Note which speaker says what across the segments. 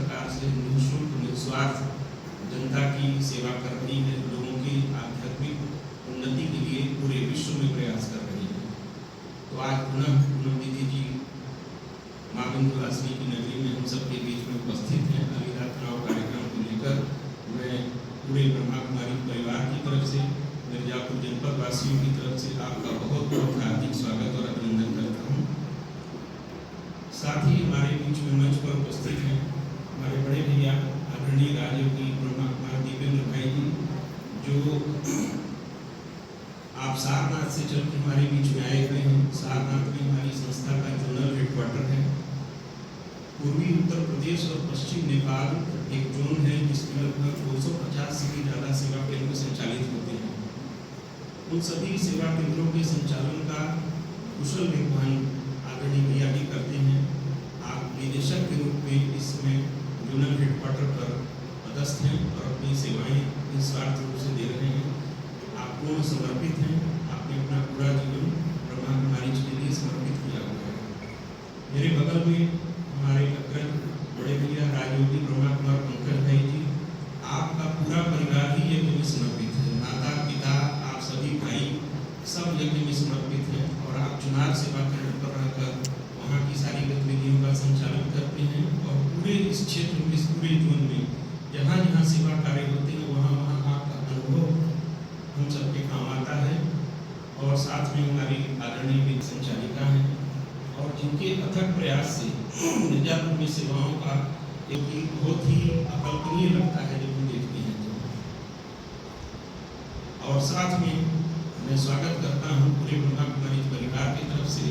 Speaker 1: प्रकार से निःशुल्क निस्वार्थ जनता की सेवा कर रही है, लोगों की आध्यात्मिक उन्नति के लिए पूरे विश्व में प्रयास कर रही है। तो आज पुनः पूनम दीदी जी माँ विंध्यवासिनी की नगरी में हम सबके बीच में उपस्थित हैं। अलीराज चुनाव कार्यक्रम को लेकर मैं पूरे ब्रह्मा कुमारी परिवार की तरफ से, मिर्जापुर जनपद वासियों की तरफ से आपका बहुत बहुत हार्दिक स्वागत और अभिनंदन करता हूँ। साथ ही हमारे बीच में मंच पर उपस्थित हैं हमारे बड़े भैया आदरणीय राजयोगी ब्रह्मा कुमार दीपेंद्र भाई जी, जो आप सारनाथ से चल के हमारे बीच में आए हुए हैं। सारनाथ में हमारी संस्था का जोनल हेडक्वार्टर है। पूर्वी उत्तर प्रदेश और पश्चिम नेपाल एक जोन है जिसमें लगभग 250 से भी ज़्यादा सेवा केंद्र संचालित होते हैं। उन सभी सेवा केंद्रों के संचालन का कुशल निर्वहन आदरणीय भैया जी करते हैं। आप निदेशक के रूप में इस समय जोनल हेडक्वार्टर पर पदस्थ हैं और अपनी सेवाएं निस्वार्थ रूप से दे रहे हैं। आप पूर्ण समर्पित हैं। आपने अपना पूरा जीवन ब्रह्मा कुमारी के लिए समर्पित किया हुआ है। मेरे बगल में हमारे अग्रज बड़े भैया राजयोगी ब्रह्मा कुमार पंकज भाई जी, आपका पूरा परिवार ही यज्ञ में समर्पित है। माता पिता आप सभी भाई सब यज्ञ में समर्पित हैं और आप चुनाव सेवा केंद्र पर रहकर वहाँ की सारी गतिविधियों का संचालन करते हैं और पूरे इस क्षेत्र में, इस पूरे जोन में जहाँ जहाँ सेवा कार्य होते हैं वहाँ वहाँ आपका अनुभव हम सबके काम आता है। और साथ में हमारी आदरणीय संचालिका हैं और जिनके अथक प्रयास से मिर्जापुर में सेवाओं का एक बहुत ही अकल्पनीय लगता है जब हम देखते हैं तो। और साथ में मैं स्वागत करता हूँ पूरे ब्रह्मा कुमारी परिवार की तरफ से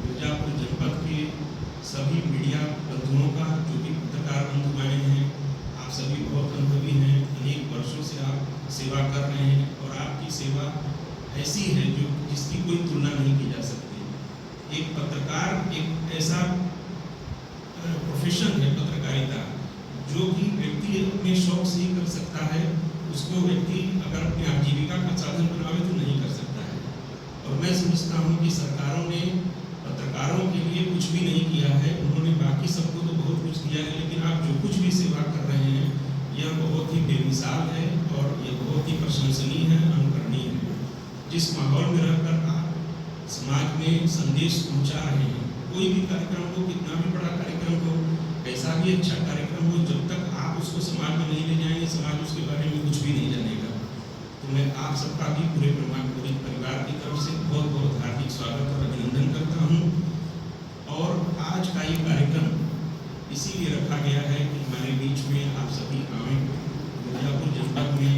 Speaker 1: मिर्जापुर जनपद के सभी मीडिया बंधुओं का, जो भी पत्रकार बंधुआएँ हैं। आप सभी बहुत अनुभवी हैं, अनेक वर्षों से आप सेवा कर रहे हैं और आपकी सेवा ऐसी है जो जिसकी कोई तुलना नहीं की जा सकती। एक पत्रकार एक ऐसा प्रोफेशन है पत्रकारिता जो कि व्यक्ति अपने शौक से ही कर सकता है। उसको व्यक्ति अगर अपनी आजीविका का साधन बनावे तो नहीं कर सकता है। और मैं समझता हूँ कि सरकारों ने पत्रकारों के लिए कुछ भी नहीं किया है। उन्होंने बाकी सबको तो बहुत कुछ दिया है, लेकिन आप जो कुछ भी सेवा कर रहे हैं यह बहुत ही बेमिसाल है और ये बहुत ही प्रशंसनीय है, अनुकरणीय है। जिस माहौल में रहकर आप समाज में संदेश पहुंचा रहे हैं, कोई भी कार्यक्रम हो, कितना भी बड़ा कार्यक्रम हो, कैसा भी अच्छा कार्यक्रम हो, जब तक आप उसको समाज में नहीं ले जाएंगे, समाज उसके बारे में कुछ भी नहीं जानेगा। तो मैं आप सबका भी पूरे ब्रह्मा कुमारी परिवार की तरफ से बहुत बहुत हार्दिक स्वागत और अभिनंदन करता हूँ। और आज का ये कार्यक्रम इसीलिए रखा गया है कि हमारे बीच में आप सभी आएँ। मिर्जापुर जनपद में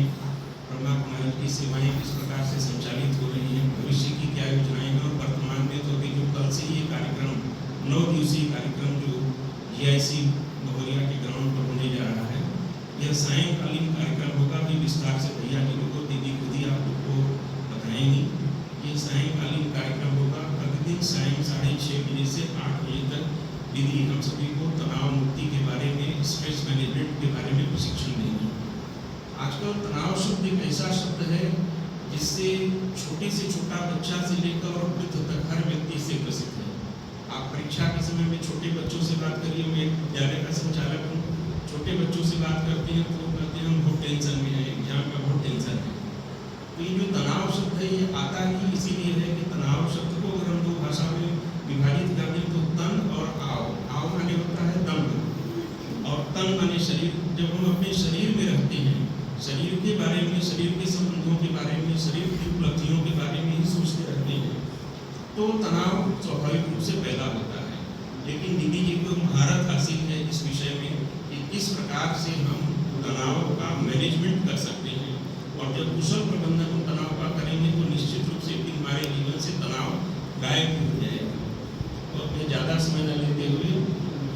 Speaker 1: ब्रह्मा कुमारी की सेवाएं किस प्रकार से संचालित हो रही हैं, भविष्य की क्या योजनाएं हैं और वर्तमान में तो अभी जो कल से ये कार्यक्रम 9 दिवसीय कार्यक्रम जो GIC महोरिया के ग्राउंड पर होने जा रहा है, यह सायंकालीन कार्यक्रम होगा। भी विस्तार से भैया जी लोगों दीदी खुद ही आप लोग को बताएंगी। ये सायंकालीन कार्यक्रम होगा प्रतिदिन सायं 6:30 बजे से 8 बजे तक। दीदी हम सभी को तनाव मुक्ति के बारे में, स्ट्रेस मैनेजमेंट के बारे में प्रशिक्षण देंगे। आजकल तनाव शब्द एक ऐसा शब्द है जिससे छोटे से छोटा बच्चा से लेकर और वृद्ध तक हर व्यक्ति से ग्रसित है। आप परीक्षा के समय में छोटे बच्चों से बात करिए, मैं एक विद्यालय का संचालक हूँ, छोटे बच्चों से बात करते हैं तो कहते हैं हम बहुत टेंशन में हैं, एग्जाम का बहुत टेंशन है। तो ये जो तनाव शब्द है ये आता ही इसीलिए है कि तनाव शब्द को अगर हम दो भाषा में विभाजित कर दें तो तन और आव माने होता है दम और तन माने शरीर। जब हम अपने शरीर में रहते हैं, शरीर के बारे में, शरीर के संबंधों के बारे में, शरीर की उपलब्धियों के बारे में ही सोचते रहते हैं तो तनाव स्वाभाविक रूप से पैदा होता है। लेकिन दीदी जी को महारत हासिल है इस विषय में कि किस प्रकार से हम तनाव का मैनेजमेंट कर सकते हैं। और जब कुशल प्रबंधन हम तनाव का करेंगे तो निश्चित रूप से हमारे जीवन से तनाव गायब हो जाएगा। तो मैं ज़्यादा समय न लेते हुए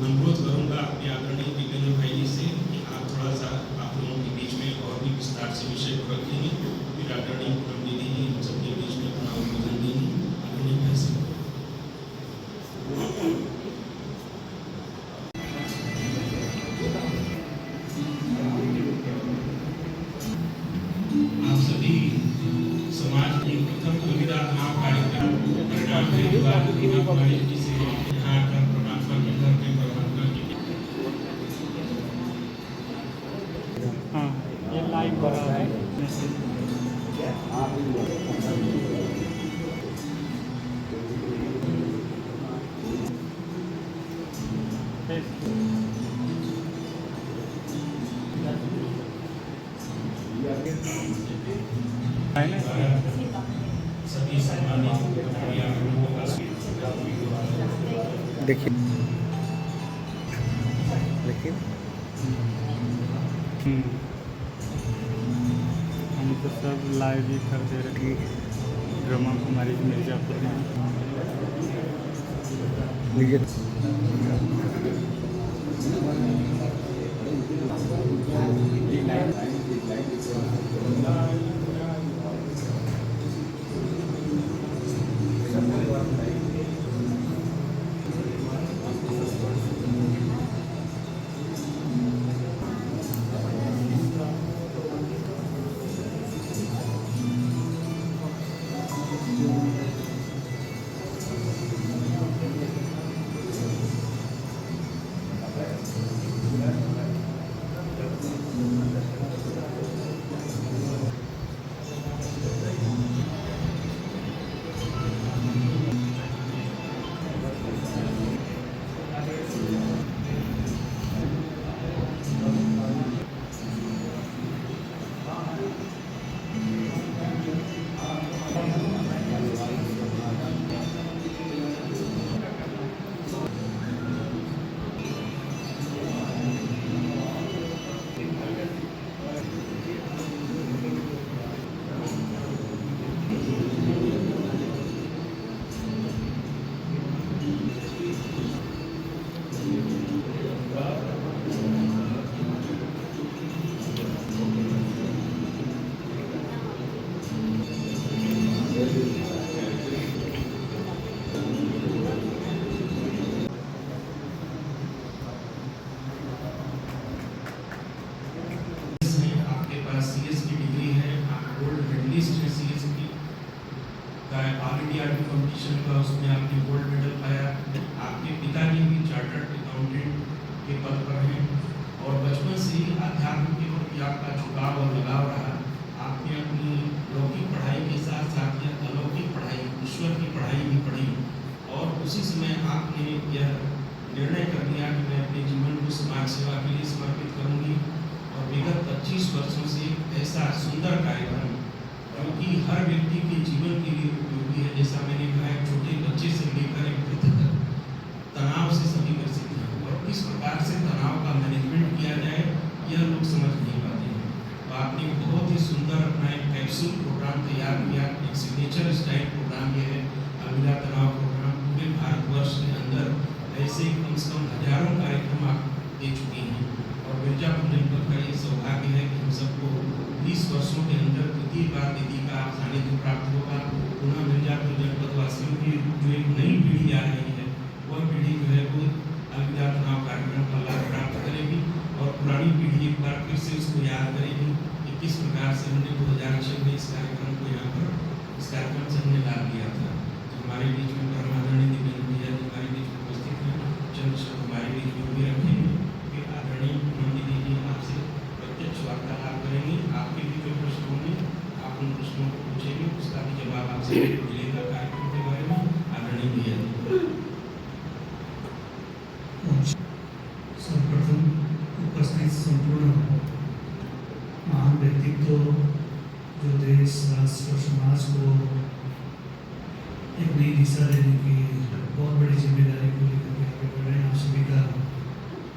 Speaker 1: अनुरोध करूँगा अपने आदरणीय दीपेंद्र भाई जी से कि आप थोड़ा सा आप लोगों के बीच में और भी विस्तार से विषय को रखेंगे। फिर आदरणीय पूनम दीदी जी हम सबके बीच में अपना उद्बोधन देंगी। आदरणीय भाई से आप सभी समाज की प्रथम कविता कार्यक्रम परिणाम
Speaker 2: हाँ, ये लाइव हो रहा है मैसेज। है ना?
Speaker 1: सभी सम्मानित लोगों का
Speaker 3: देखिए देखिए
Speaker 2: हम तो सब लाइव ही कर दे रहे हैं। ब्रह्मा कुमारी मिर्ज़ापुर में।
Speaker 3: लीजिए
Speaker 1: आपके पास सीएस की डिग्री है, आप गोल्ड मेडलिस्ट हैं सीएस की ऑल इंडिया आर्मी कॉम्पिटिशन का, उसमें आपने गोल्ड मेडल पाया। आपके पिताजी भी चार्टर्ड अकाउंटेंट के पद पर हैं और बचपन से ही अध्यात्म के प्रति आपका झुकाव और लगाव रहा। आपने अपनी लौकिक पढ़ाई के साथ साथ यह अलौकिक पढ़ाई, ईश्वर की पढ़ाई भी पढ़ी और उसी समय आपने यह निर्णय कर लिया कि मैं अपने जीवन को समाज सेवा के लिए समर्पित करूंगी और विगत 25 वर्षों से ऐसा सुंदर कार्यक्रम जो कि हर व्यक्ति के जीवन के लिए उपयोगी है, जैसा मैंने कहा एक छोटे बच्चे से लेकर एक वृद्ध तक तनाव से सभी ग्रसित हैं और किस प्रकार से तनाव का मैनेजमेंट किया जाए यह लोग समझ नहीं पाते हैं। तो आपने बहुत ही सुंदर अपना एक कैप्सूल प्रोग्राम तैयार किया, एक सिग्नेचर स्टाइल प्रोग्राम ये है अलविदा तनाव प्रोग्राम। पूरे भारतवर्ष के अंदर ऐसे कम से कम हजारों कार्यक्रम आप दे चुके हैं और मिर्जापुर जनपद का ये सौभाग्य है कि हम सबको 20 वर्षों के अंदर द्वितीय बार दीदी का सानिध्य प्राप्त होगा। पुनः मिर्जापुर जनपद वासियों की जो एक नई पीढ़ी आ रही है वह पीढ़ी जो है वो अलविदा तनाव कार्यक्रम का लाभ प्राप्त करेगी और पुरानी पीढ़ी एक बार फिर से उसको याद करेगी कि किस प्रकार से हमने 2006 में इस कार्यक्रम को यहाँ पर इस कार्यक्रम से हमने लाभ लिया था। तो हमारे बीच में परमादरणीय दिव्यांग भैया जी हमारे बीच में उपस्थित हैं, चंद शब्द हमारे बीच में भी रखेंगे कि आदरणीय दीदी जी आपसे प्रत्यक्ष वार्तालाप करेंगे। आपके भी जो प्रश्न होंगे आप उन प्रश्नों को पूछेंगे, उसका भी जवाब आपसे मिलेगा कार्यक्रम के बारे में। आदरणीय भैया जी।
Speaker 4: सर्वप्रथम उपस्थित संपूर्ण महान व्यक्तित्व जो देश, राष्ट्र और समाज को एक नई दिशा देने की बहुत बड़ी जिम्मेदारी को लेकर के आगे बढ़ रहे हैं, आप सभी का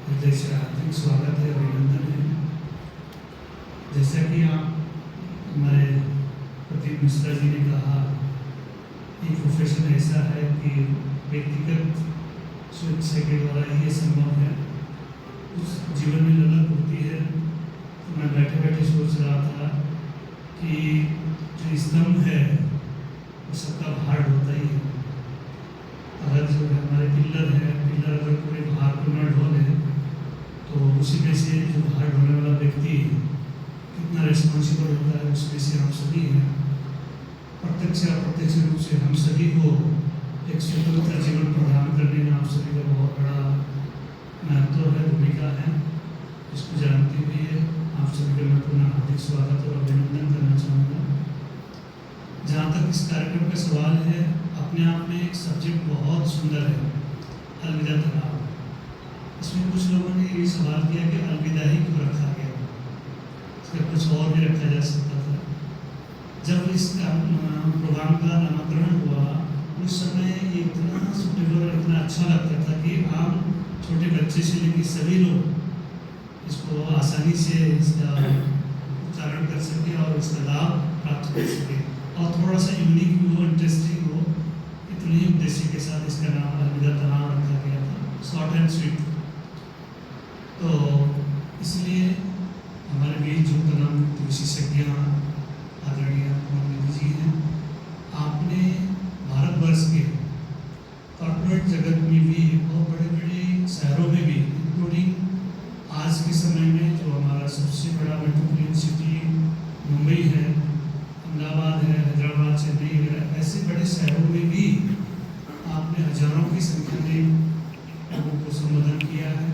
Speaker 4: हृदय से हार्दिक स्वागत है, अभिनंदन है। जैसा कि आप हमारे प्रदीप मिश्रा जी ने कहा, ये प्रोफेशन ऐसा है कि व्यक्तिगत स्वेच्छा के द्वारा ये संभव है। उस जीवन में ललक होती है। तो मैं बैठे बैठे सोच रहा था कि जो स्तंभ है वो सबका भार होता ही है। अगर जो हमारे पिल्लर है, पिल्लर अगर पूरे भार को न ढो ले तो उसी में से जो भार ढोने वाला व्यक्ति कितना रिस्पॉन्सिबल होता है उसमें से हम सभी हैं। प्रत्यक्ष या अप्रत्यक्ष रूप से हम सभी को एक स्वतंत्र जीवन प्रदान करने में आप सभी का बहुत बड़ा महत्व है, भूमिका है। इसको जानते हुए आप सभी का मैं पुनः हार्दिक स्वागत और अभिनंदन करना चाहूँगा। जहाँ तक इस कार्यक्रम का सवाल है, अपने आप में एक सब्जेक्ट बहुत सुंदर है, अलविदा तनाव। इसमें कुछ लोगों ने ये सवाल किया कि अलविदा ही क्यों रखा गया, इसका कुछ और भी रखा जा सकता था। जब इस प्रोग्राम का नामकरण हुआ उस समय ये इतना सुटेबल और इतना अच्छा लगता था कि आम छोटे बच्चे से लेकर सभी लोग इसको आसानी से इसका उच्चारण कर सके और इसका लाभ प्राप्त कर सके और थोड़ा सा यूनिक हो, इंटरेस्टिंग हो। इतने ही उद्देश्य के साथ इसका नाम अलविदा तनाव रखा गया था, शॉर्ट एंड स्वीट। तो इसलिए हमारे बीच जो कलम विशेषज्ञ आदरणीय मोदी जी हैं, आपने भारतवर्ष के कॉर्पोरेट जगत में भी और बड़े बड़े शहरों में भी, इंक्लूडिंग आज के समय में जो हमारा सबसे बड़ा मेट्रोपॉलिटन सिटी मुंबई है, अहमदाबाद है, हैदराबाद, चेन्नई वगैरह ऐसे बड़े शहरों में भी आपने हजारों की संख्या में लोगों को संबोधन किया है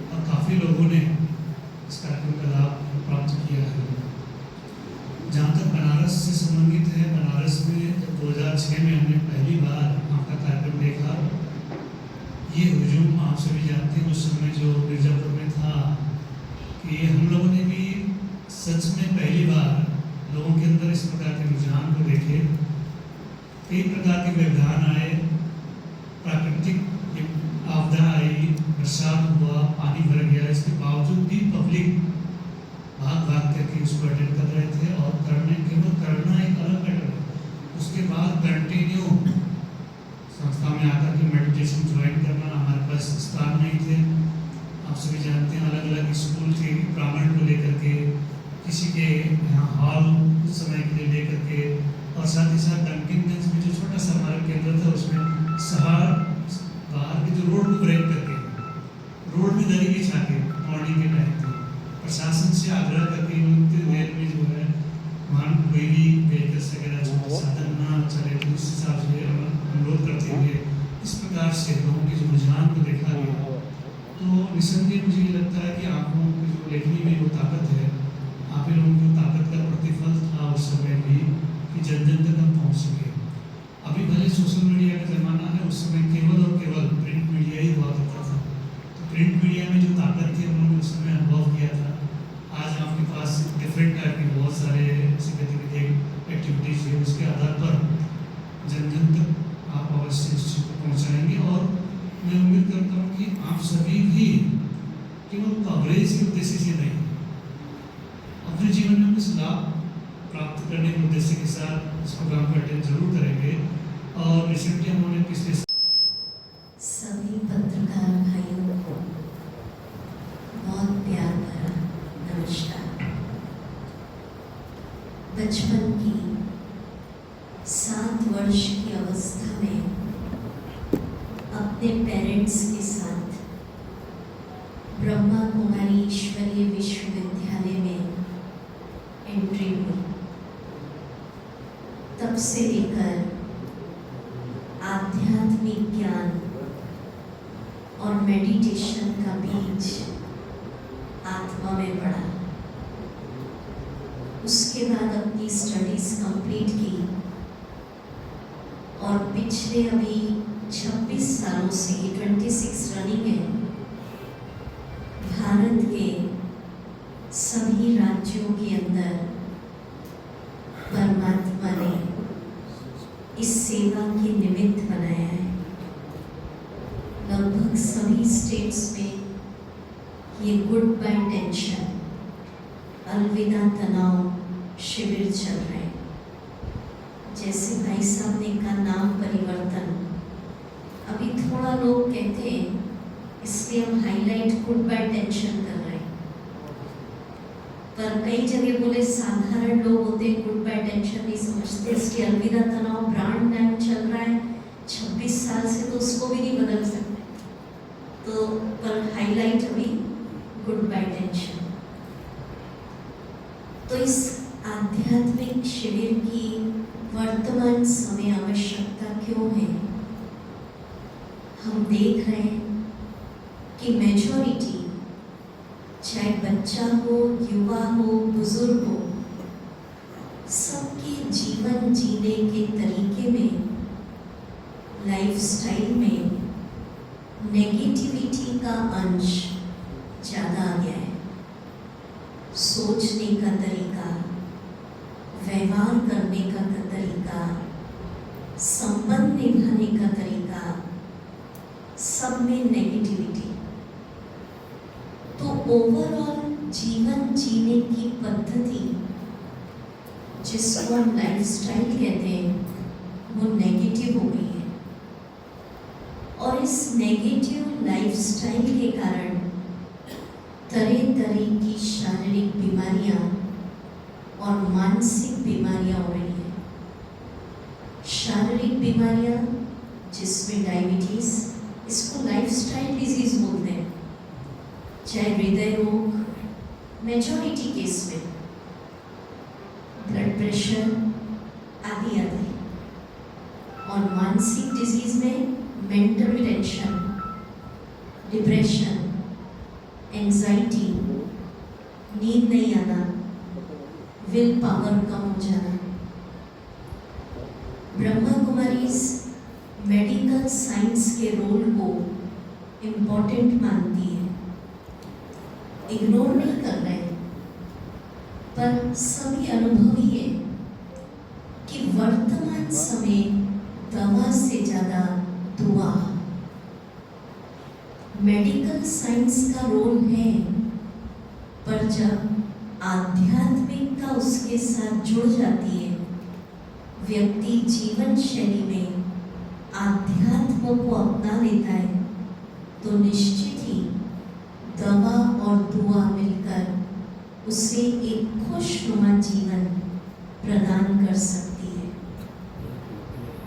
Speaker 4: और काफ़ी लोगों ने इस कार्यक्रम का लाभ प्राप्त किया है। जहाँ तक बनारस से संबंधित है, बनारस में जब 2006 में हमने पहली बार आपका कार्यक्रम देखा, ये हुजूम आप सभी जानते हैं उस समय जो मिर्जापुर में था, कि हम लोगों ने भी सच में पहली बार लोगों के अंदर इस प्रकार के रुझान को देखे। कई प्रकार के व्यवधान आए, प्राकृतिक आपदा आई, बरसात हुआ, पानी भर गया, इसके बावजूद भी पब्लिक भाग करके उसको अटेंड कर रहे थे और करना एक अलग मैटर है। उसके बाद कंटिन्यू संस्था में आकर के मेडिटेशन ज्वाइन करना, हमारे पास स्थान नहीं थे, आप सभी जानते हैं, अलग अलग स्कूल के प्रांगण को लेकर के, किसी के यहाँ हॉल समय के लिए लेकर के, और साथ ही साथ डंकिनगंज में जो छोटा सा हमारा केंद्र था उसमें शहर बाहर के जो रोड को ब्रेक करके रोड में दरी बिछा के मॉर्निंग के टाइम पे प्रशासन से आग्रह करके उनके रेल में जो है वहाँ कोई भी व्हीकल्स वगैरह छोटे साधन ना चले, तो इस हिसाब से अनुरोध करते हुए इस प्रकार से लोगों के जो रुझान को देखा गया। तो निसंदेह मुझे ये लगता है कि आप लोगों की जो लेखनी में वो ताकत है, आप ही लोगों की ताकत का प्रतिफल था उस समय भी कि जन जन तक हम पहुँच सके। अभी भले सोशल मीडिया का ज़माना है, उस समय केवल और केवल प्रिंट मीडिया ही हुआ करता था। तो प्रिंट मीडिया में जो ताकत थी उन्होंने उस समय अनुभव किया था। आज आपके पास डिफरेंट टाइप के बहुत सारे ऐसी गतिविधि एक्टिविटीज़ है, उसके आधार पर जन जन तक आप अवश्य इस चीज़ को पहुँचाएंगे। और मैं उम्मीद करता हूँ कि आप सभी भी केवल कवरेज के उद्देश्य से नहीं, अपने जीवन में कुछ लाभ प्राप्त करने के उद्देश्य के साथ इस प्रोग्राम को अटेंड जरूर करेंगे। और रिसेंटली हमने पिछले
Speaker 5: सभी पत्रकार भाइयों को बहुत प्यार भरा नमस्कार। बचपन की 7 वर्ष की अवस्था में अपने पेरेंट्स के साथ ब्रह्मा कुमारी ईश्वरीय विश्वविद्यालय में एंट्री हुई। तब से लेकर आध्यात्मिक ज्ञान और मेडिटेशन का बीज आत्मा में पड़ा। उसके बाद अपनी स्टडीज कंप्लीट की और पिछले अभी 26 सालों से, 26 रनिंग है, भारत के सभी राज्यों के अंदर परमात्मा ने इस सेवा के निमित्त बनाया है। लगभग सभी स्टेट्स में ये गुड बाय टेंशन, अलविदा तनाव शिविर चल रहे हैं। जैसे भाई साहब ने कहा नाम परिवर्तन, अभी थोड़ा लोग कहते हैं इसलिए हम हाईलाइट गुड बाय टेंशन कर रहे हैं, पर कई जगह बोले साधारण लोग होते हैं गुड बाय टेंशन नहीं समझते, इसलिए अलविदा तनाव ब्रांड नाम चल रहा है 26 साल से, तो उसको भी नहीं बदल सकते, तो पर हाईलाइट अभी गुड बाय टेंशन। तो इस आध्यात्मिक शिविर की वर्तमान समय आवश्यकता क्यों है? हम देख रहे हैं कि मेजॉरिटी चाहे बच्चा हो, युवा हो, बुजुर्ग हो, सबके जीवन जीने के तरीके में, लाइफस्टाइल में नेगेटिविटी का अंश ज़्यादा आ गया है। सोचने का तरीका, व्यवहार करने का तरीका, संबंध निभाने का तरीका, सब में नेगेटिविटी। तो ओवरऑल जीवन जीने की पद्धति, जिसको हम लाइफस्टाइल कहते हैं, वो नेगेटिव हो गई है। और इस नेगेटिव लाइफस्टाइल के कारण तरह तरह की शारीरिक बीमारियां और मानसिक बीमारियां हो रही हैं। शारीरिक बीमारियां जिसमें डायबिटीज, इसको लाइफस्टाइल डिजीज बोलते हैं, चाहे हृदय रोग, मेजॉरिटी केस में ब्लड प्रेशर आदि आदि। और मानसिक डिजीज में मेंटल टेंशन, डिप्रेशन, एंजाइटी, नींद नहीं आना, विल पावर कम हो जाना। ब्रह्मा कुमारीज मेडिकल साइंस के रोल को इम्पोर्टेंट मानती है, इग्नोर नहीं कर रहे हैं, पर सभी अनुभवी है कि वर्तमान समय दवा से ज़्यादा दुआ। मेडिकल साइंस का रोल है, पर जब आध्यात्मिकता उसके साथ जुड़ जाती है, व्यक्ति जीवन शैली में आध्यात्म को अपना लेता है, तो निश्चित ही दवा और दुआ मिलकर उसे एक खुशनुमा जीवन प्रदान कर सकती है।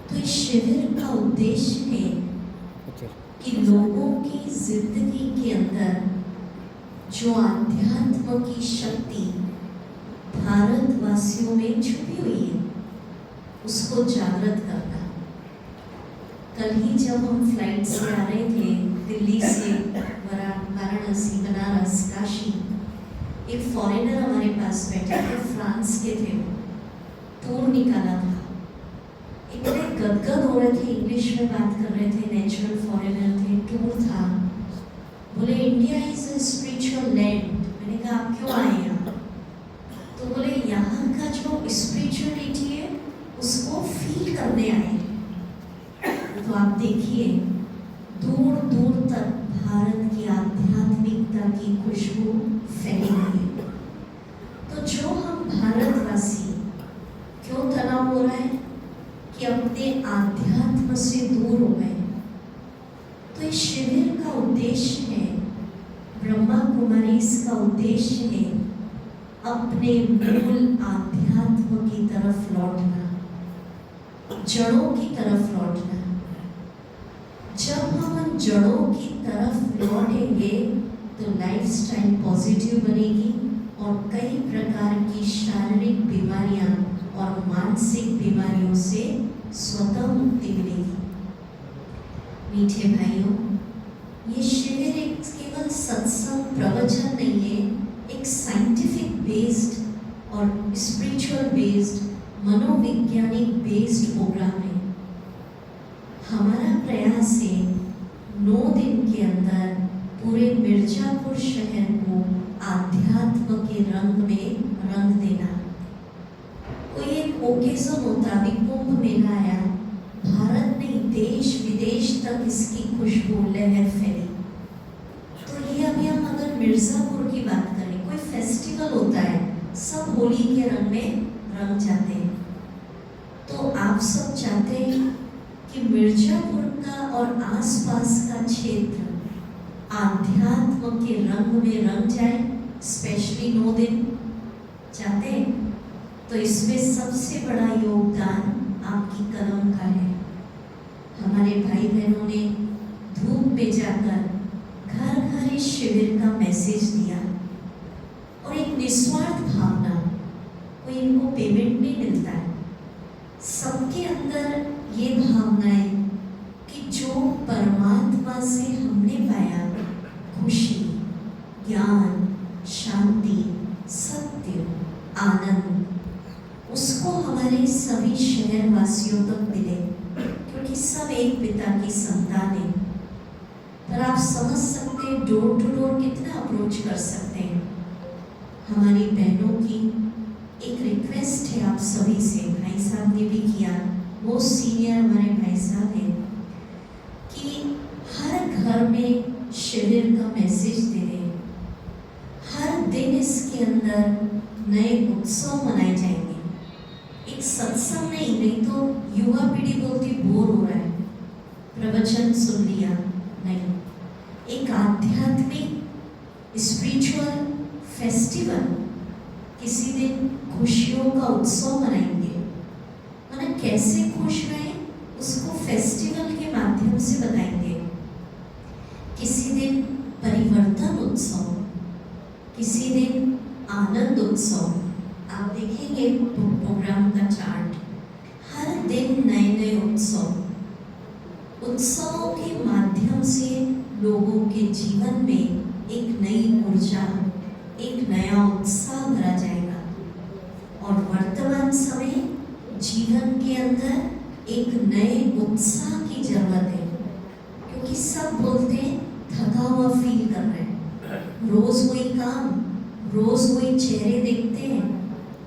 Speaker 5: तो इस शिविर का उद्देश्य है कि लोगों की जिंदगी के अंदर जो आध्यात्म की शक्ति भारतवासियों में छुपी हुई है, उसको जागृत करना। कल ही जब हम फ्लाइट से आ रहे थे, दिल्ली से वाराणसी, बनारस, काशी, एक फॉरेनर हमारे पास बैठे थे, फ्रांस के थे, टूर निकाला था। इतने गदगद हो रहे थे, इंग्लिश में बात कर रहे थे, नेचुरल फॉरेनर थे, टूर था। बोले India is a spiritual land. मैंने कहा आप क्यों आए यहाँ? तो बोले यहाँ का जो स्पिरिचुअलिटी है उसको फील करने आए। तो आप देखिए दूर दूर तक भारत की आध्यात्मिकता की खुशबू फैली हुई है। तो जो हम भारतवासी, क्यों तनाव हो रहा है कि अपने आध्यात्म से दूर हो गए। तो इस शिविर का उद्देश्य है, ब्रह्मा कुमारी इसका उद्देश्य है अपने मूल आध्यात्म की तरफ लौटना, जड़ों की तरफ लौटना। जब हम जड़ों की तरफ लौटेंगे तो लाइफस्टाइल पॉजिटिव बनेगी और कई प्रकार की शारीरिक बीमारियां और मानसिक बीमारियों से स्वतः मुक्ति मिलेगी। मीठे भाइयों, ये शिविर एक केवल सत्संग प्रवचन नहीं है, एक साइंटिफिक बेस्ड और स्पिरिचुअल बेस्ड, मनोवैज्ञानिक बेस्ड प्रोग्राम है। हमारा प्रयास है 9 दिन के अंदर पूरे मिर्जापुर शहर को आध्यात्म के रंग में रंग देना। कोई एक ओकेजन होता, अभी कुंभ मेला आया, भारत नहीं देश विदेश तक इसकी खुशबू लहर फैली। तो ये अभी हम अगर मिर्जापुर की बात करें, कोई फेस्टिवल होता है, सब होली के रंग में रंग जाते हैं। तो आप सब चाहते हैं कि मिर्जापुर का और आसपास का क्षेत्र आध्यात्म के रंग में रंग जाए, स्पेशली 9 दिन चाहते हैं। तो इसमें सबसे बड़ा योगदान आपकी कलम का है। हमारे भाई बहनों ने धूप में जाकर घर घर इस शिविर का मैसेज दिया और एक निस्वार्थ भावना, कोई इनको पेमेंट नहीं मिलता है, सबके अंदर ये भावना है कि जो परमात्मा से हमने पाया खुशी, ज्ञान, हमारे सभी शहर वासियों तक मिले, क्योंकि सब एक पिता की संतान है। पर आप समझ सकते हैं डोर टू डोर कितना अप्रोच कर सकते हैं। हमारी बहनों की एक रिक्वेस्ट है आप सभी से, भाई साहब ने भी किया, वो सीनियर हमारे भाई साहब हैं, कि हर घर में शिविर का मैसेज दे दें। हर दिन इसके अंदर नए उत्सव मनाए जाएंगे। एक सत्संग नहीं तो युवा पीढ़ी बोलती बोर हो रहा है, प्रवचन सुन लिया, नहीं, एक आध्यात्मिक स्पिरिचुअल फेस्टिवल, किसी दिन खुशियों का उत्सव मनाएंगे। माना कैसे खुश रहे उसको फेस्टिवल के माध्यम से बताएंगे। किसी दिन परिवर्तन उत्सव, किसी दिन आनंद उत्सव। आप देखेंगे प्रोग्राम का चार्ट, हर दिन नए नए उत्सव। उत्सवों के माध्यम से लोगों के जीवन में एक नई ऊर्जा, एक नया उत्साह भरा जाएगा। और वर्तमान समय जीवन के अंदर एक नए उत्साह की जरूरत है, क्योंकि सब बोलते हैं थका हुआ फील कर रहे हैं, रोज वही काम, रोज वही चेहरे देखते हैं।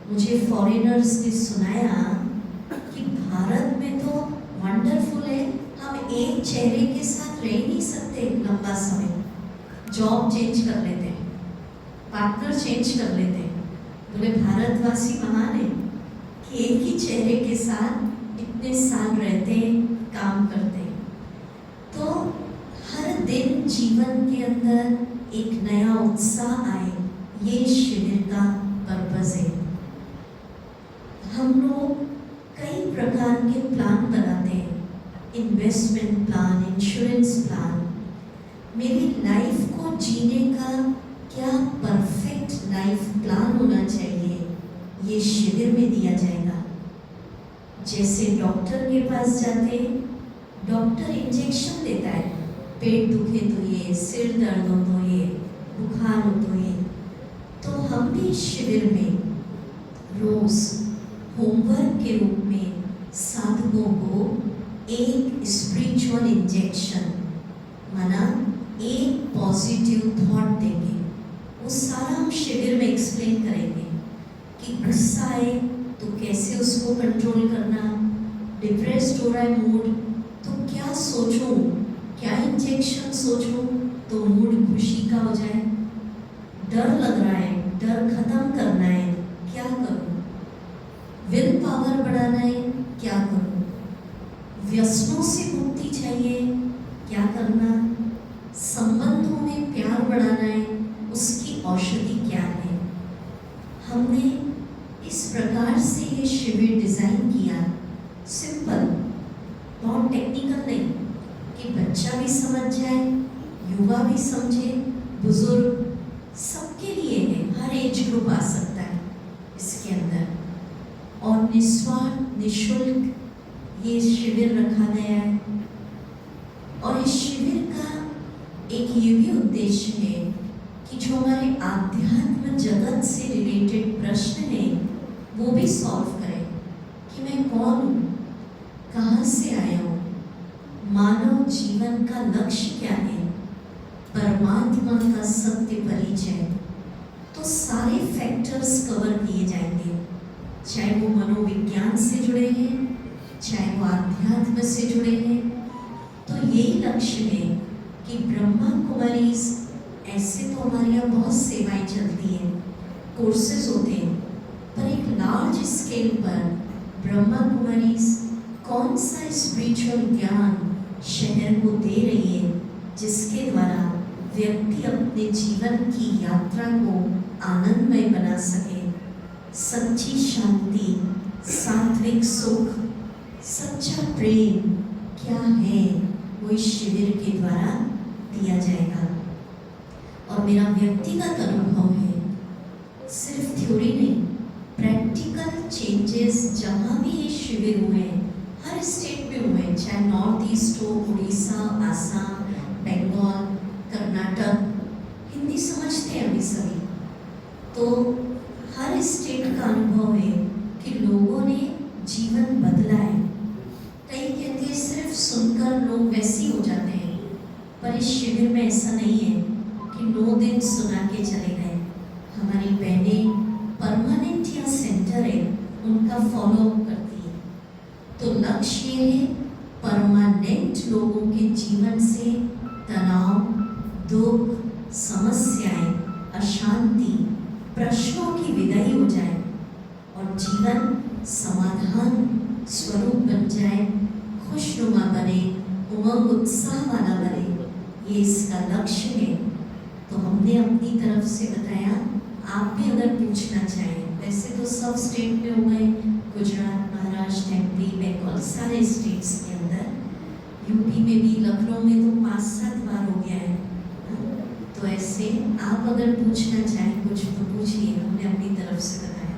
Speaker 5: मुझे फॉरेनर्स ने सुनाया कि भारत में तो वंडरफुल है, हम एक चेहरे के साथ रह नहीं सकते लंबा समय, जॉब चेंज कर लेते हैं, पार्टनर चेंज कर लेते हैं। बोले भारतवासी महान है कि एक ही चेहरे के साथ इतने साल रहते हैं, काम करते हैं। तो हर दिन जीवन के अंदर एक नया उत्साह आए, ये शिविर का पर्पस है। हम लोग कई प्रकार के प्लान बनाते हैं, इन्वेस्टमेंट प्लान, इंश्योरेंस प्लान। मेरी लाइफ को जीने का क्या परफेक्ट लाइफ प्लान होना चाहिए, ये शिविर में दिया जाएगा। जैसे डॉक्टर के पास जाते, डॉक्टर इंजेक्शन देता है, पेट दुखे तो ये, सिर दर्द हो तो ये, बुखार हो तो ये। तो हम भी शिविर में रोज होमवर्क के रूप में साधकों को एक स्पिरिचुअल इंजेक्शन, माना एक पॉजिटिव थॉट देंगे। वो सारा हम शिविर में एक्सप्लेन करेंगे कि गुस्सा आए तो कैसे उसको कंट्रोल करना, डिप्रेस्ड हो रहा है मूड तो क्या सोचूं, क्या इंजेक्शन सोचूं तो मूड खुशी का हो जाए, डर लग रहा है, डर खत्म करना है, क्या करूं, विल पावर बढ़ाना है, क्या करूं, व्यसनों से मुक्ति चाहिए, क्या करना, संबंधों में प्यार बढ़ाना है, उसकी औषधि क्या है। हमने इस प्रकार से ये शिविर डिजाइन किया, सिंपल, बहुत टेक्निकल नहीं, कि बच्चा भी समझ जाए, युवा भी समझे, बुजुर्ग, सबके लिए है, हर एज ग्रुप आ सकता है इसके अंदर। और निस्वार्थ निःशुल्क ये शिविर रखा गया है। और इस शिविर का एक ये भी उद्देश्य है कि जो हमारे आध्यात्म जगत से रिलेटेड प्रश्न हैं वो भी सॉल्व करें, कि मैं कौन हूँ, कहाँ से आया हूँ, मानव जीवन का लक्ष्य क्या है, परमात्मा का सत्य परिचय। तो सारे फैक्टर्स कवर किए जाएंगे, चाहे वो मनोविज्ञान से जुड़े हैं, चाहे वो आध्यात्म से जुड़े हैं। तो यही लक्ष्य है कि ब्रह्मा कुमारीज, ऐसे तो हमारे यहाँ बहुत सेवाएं चलती हैं, कोर्सेज होते हैं, पर एक लार्ज स्केल पर ब्रह्मा कुमारीज कौन सा स्पिरिचुअल ज्ञान शहर को दे रही है, जिसके द्वारा व्यक्ति अपने जीवन की यात्रा को आनंदमय बना सके। सच्ची शांति, सात्विक सुख, सच्चा प्रेम क्या है, वो इस शिविर के द्वारा दिया जाएगा। और मेरा व्यक्तिगत अनुभव है, सिर्फ थ्योरी नहीं, प्रैक्टिकल चेंजेस जहाँ भी ये शिविर हुए हैं, हर स्टेट में हुए हैं, चाहे नॉर्थ ईस्ट हो, उड़ीसा, आसाम, बंगाल, कर्नाटक, हिंदी समझते हैं अभी सभी, तो हर स्टेट का अनुभव है कि लोगों ने पर इस शिविर में ऐसा नहीं है कि 9 दिन सुना के चले गए। हमारी बहनें परमानेंट या सेंटर है, उनका फॉलो अप करती है। तो लक्ष्य ये है परमानेंट लोगों के जीवन से तनाव, दुख, समस्याएं, अशांति, प्रश्नों की विदाई हो जाए और जीवन समाधान स्वरूप बन जाए, खुशनुमा बने, उमंग उत्साह वाला बने, ये इसका लक्ष्य है। तो हमने अपनी तरफ से बताया। आप भी अगर पूछना चाहें, वैसे तो सब स्टेट में हो गए, गुजरात, महाराष्ट्र, एमपी, बंगाल, सारे स्टेट्स के अंदर, यूपी में भी, लखनऊ में तो 5-7 बार हो गया है। तो ऐसे आप अगर पूछना चाहें कुछ तो पूछिए, हमने अपनी तरफ से बताया।